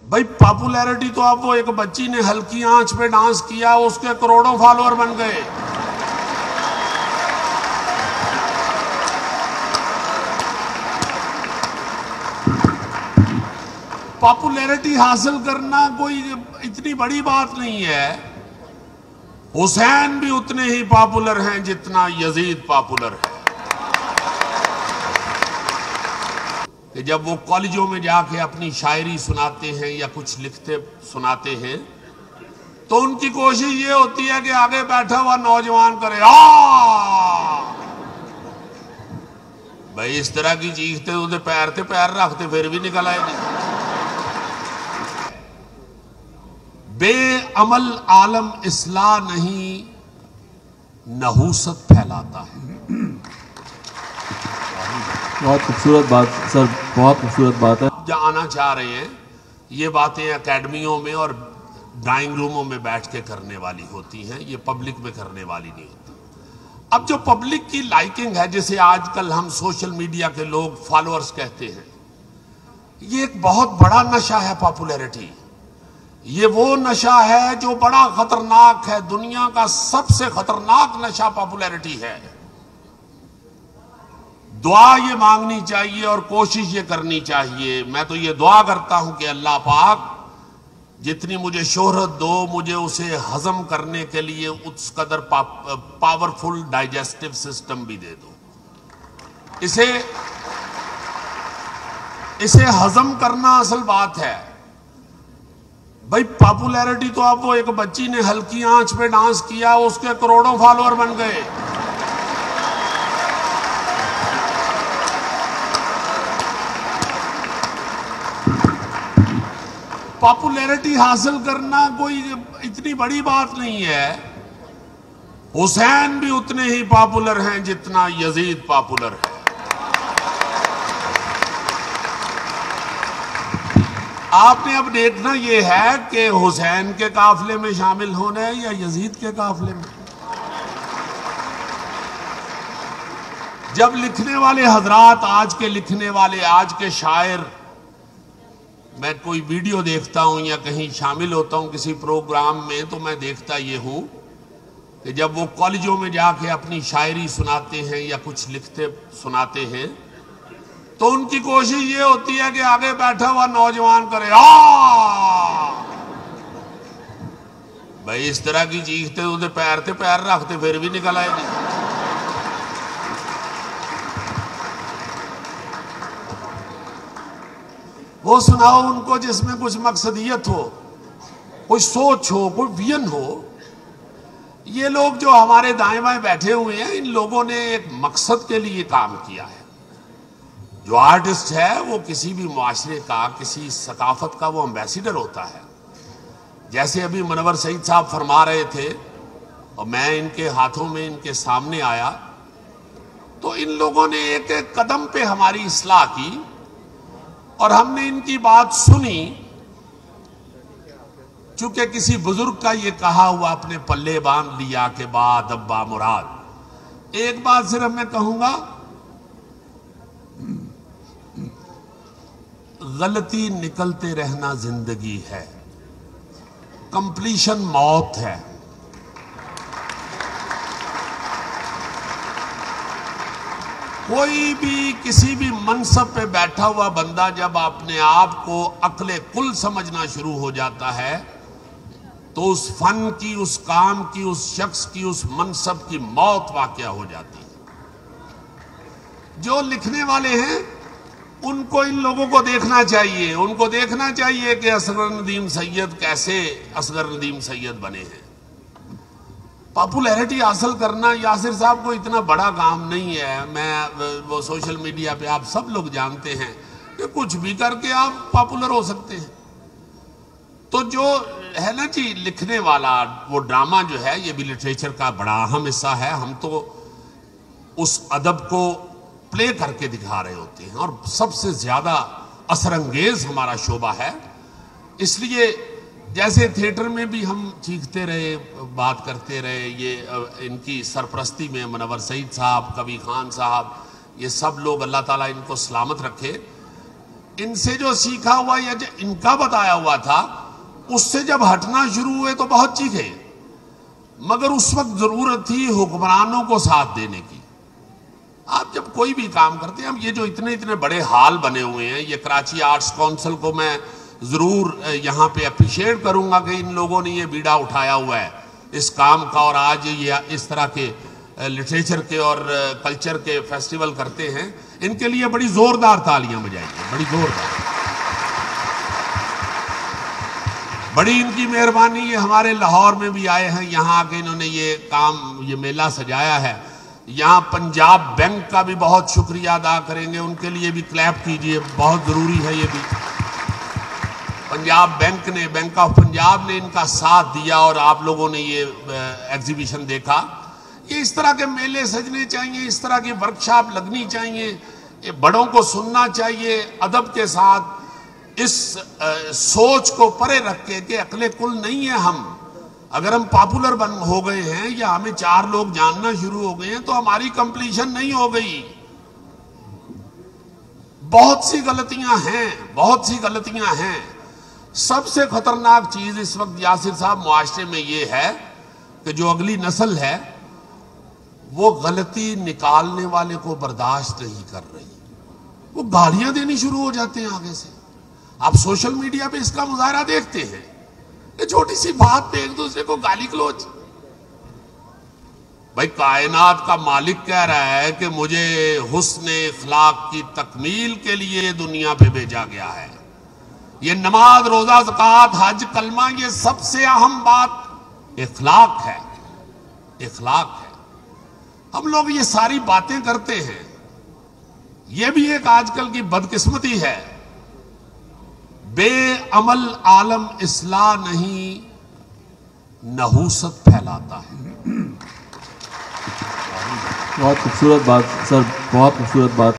भाई पॉपुलैरिटी तो अब वो एक बच्ची ने हल्की आंच पे डांस किया उसके करोड़ों फॉलोअर बन गए। पॉपुलैरिटी हासिल करना कोई इतनी बड़ी बात नहीं है। हुसैन भी उतने ही पॉपुलर हैं जितना यजीद पॉपुलर है। कि जब वो कॉलेजों में जाके अपनी शायरी सुनाते हैं या कुछ लिखते सुनाते हैं तो उनकी कोशिश ये होती है कि आगे बैठा हुआ नौजवान करे भाई इस तरह की चीज थे पैर रखते फिर भी निकल आए नहीं। बेअमल आलम इस्लाह नहीं नहूसत फैलाता है। बहुत खूबसूरत बात सर, बहुत खूबसूरत बात है। जहाँ आना चाह रहे हैं ये बातें एकेडमियों में और ड्राइंग रूमों में बैठ के करने वाली होती हैं, ये पब्लिक में करने वाली नहीं होती। अब जो पब्लिक की लाइकिंग है, जिसे आजकल हम सोशल मीडिया के लोग फॉलोअर्स कहते हैं, ये एक बहुत बड़ा नशा है पॉपुलैरिटी। ये वो नशा है जो बड़ा खतरनाक है। दुनिया का सबसे खतरनाक नशा पॉपुलैरिटी है। दुआ ये मांगनी चाहिए और कोशिश ये करनी चाहिए। मैं तो ये दुआ करता हूं कि अल्लाह पाक जितनी मुझे शोहरत दो, मुझे उसे हजम करने के लिए उस कदर पावरफुल डाइजेस्टिव सिस्टम भी दे दो। इसे हजम करना असल बात है। भाई पॉपुलैरिटी तो अब वो एक बच्ची ने हल्की आंच पे डांस किया उसके करोड़ों फॉलोअर बन गए। पॉपुलैरिटी हासिल करना कोई इतनी बड़ी बात नहीं है। हुसैन भी उतने ही पॉपुलर हैं जितना यजीद पॉपुलर है। आपने अब देखना यह है कि हुसैन के काफिले में शामिल होना है या यजीद के काफिले में। जब लिखने वाले हजरात, आज के लिखने वाले, आज के शायर, मैं कोई वीडियो देखता हूं या कहीं शामिल होता हूं किसी प्रोग्राम में, तो मैं देखता ये हूं कि जब वो कॉलेजों में जाके अपनी शायरी सुनाते हैं या कुछ लिखते सुनाते हैं तो उनकी कोशिश ये होती है कि आगे बैठा हुआ नौजवान करे भाई इस तरह की चीज थे पैर रखते फिर भी निकल आए नहीं। वो सुनाओ उनको जिसमें कुछ मकसदियत हो, कुछ सोच हो, कोई विजन हो। ये लोग जो हमारे दाएं बाएं बैठे हुए हैं, इन लोगों ने एक मकसद के लिए काम किया है। जो आर्टिस्ट है वो किसी भी मुआशरे का, किसी सकाफत का वो एम्बेसडर होता है। जैसे अभी मुनव्वर सईद साहब फरमा रहे थे और मैं इनके हाथों में इनके सामने आया तो इन लोगों ने एक एक कदम पे हमारी इस्लाह की और हमने इनकी बात सुनी। चूंकि किसी बुजुर्ग का ये कहा हुआ अपने पल्ले बांध लिया के बाद अब्बा मुराद। एक बात सिर्फ मैं कहूंगा, गलती निकलते रहना जिंदगी है, कंप्लीशन मौत है। कोई भी किसी भी मनसब पे बैठा हुआ बंदा जब अपने आप को अक्ले कुल समझना शुरू हो जाता है तो उस फन की, उस काम की, उस शख्स की, उस मनसब की मौत वाक़या हो जाती है। जो लिखने वाले हैं उनको, इन लोगों को देखना चाहिए। उनको देखना चाहिए कि असगर नदीम सैयद कैसे असगर नदीम सैयद बने हैं। पॉपुलैरिटी हासिल करना यासिर साहब को इतना बड़ा काम नहीं है। मैं वो सोशल मीडिया पे आप सब लोग जानते हैं कि कुछ भी करके आप पॉपुलर हो सकते हैं। तो जो है ना जी लिखने वाला, वो ड्रामा जो है ये भी लिटरेचर का बड़ा अहम हिस्सा है। हम तो उस अदब को प्ले करके दिखा रहे होते हैं और सबसे ज्यादा असरंगेज हमारा शोबा है। इसलिए जैसे थिएटर में भी हम चीखते रहे, बात करते रहे, ये इनकी सरपरस्ती में मुनव्वर सईद साहब, कबीर खान साहब, ये सब लोग, अल्लाह ताला इनको सलामत रखे। इनसे जो सीखा हुआ या जो इनका बताया हुआ था उससे जब हटना शुरू हुए तो बहुत चीखे, मगर उस वक्त जरूरत थी हुक्मरानों को साथ देने की। आप जब कोई भी काम करते हैं, हम ये जो इतने इतने बड़े हाल बने हुए हैं, ये कराची आर्ट्स काउंसिल को मैं जरूर यहाँ पे अप्रिशिएट करूंगा कि इन लोगों ने ये बीड़ा उठाया हुआ है इस काम का, और आज ये इस तरह के लिटरेचर के और कल्चर के फेस्टिवल करते हैं। इनके लिए बड़ी जोरदार तालियां बजाइए, बड़ी जोरदार, बड़ी इनकी मेहरबानी। ये हमारे लाहौर में भी आए हैं, यहाँ आके इन्होंने ये काम, ये मेला सजाया है। यहाँ पंजाब बैंक का भी बहुत शुक्रिया अदा करेंगे, उनके लिए भी क्लैप कीजिए, बहुत जरूरी है ये भी। पंजाब बैंक ने, बैंक ऑफ पंजाब ने इनका साथ दिया और आप लोगों ने ये एग्जीबिशन देखा। ये इस तरह के मेले सजने चाहिए, इस तरह की वर्कशॉप लगनी चाहिए, ये बड़ों को सुनना चाहिए अदब के साथ, इस सोच को परे रख के अकले कुल नहीं है हम। अगर हम पॉपुलर हो गए हैं या हमें 4 लोग जानना शुरू हो गए हैं तो हमारी कंप्लीशन नहीं हो गई। बहुत सी गलतियां हैं, बहुत सी गलतियां हैं। सबसे खतरनाक चीज इस वक्त यासिर साहब मुआशरे में ये है कि जो अगली नस्ल है वो गलती निकालने वाले को बर्दाश्त नहीं कर रही, वो गालियां देनी शुरू हो जाते हैं आगे से। आप सोशल मीडिया पे इसका मुजाहरा देखते हैं कि छोटी सी बात पे एक दूसरे को गाली गलौज। भाई कायनात का मालिक कह रहा है कि मुझे हुस्न इखलाक की तकमील के लिए दुनिया पे भेजा गया है। ये नमाज, रोजा, ज़कात, हज, कलमा, ये सबसे अहम बात इखलाक है, इखलाक है। हम लोग ये सारी बातें करते हैं, ये भी एक आजकल की बदकिस्मती है। बेअमल आलम इस्लाह नहीं, नहूसत फैलाता है। बहुत खूबसूरत बात सर, बहुत खूबसूरत बात।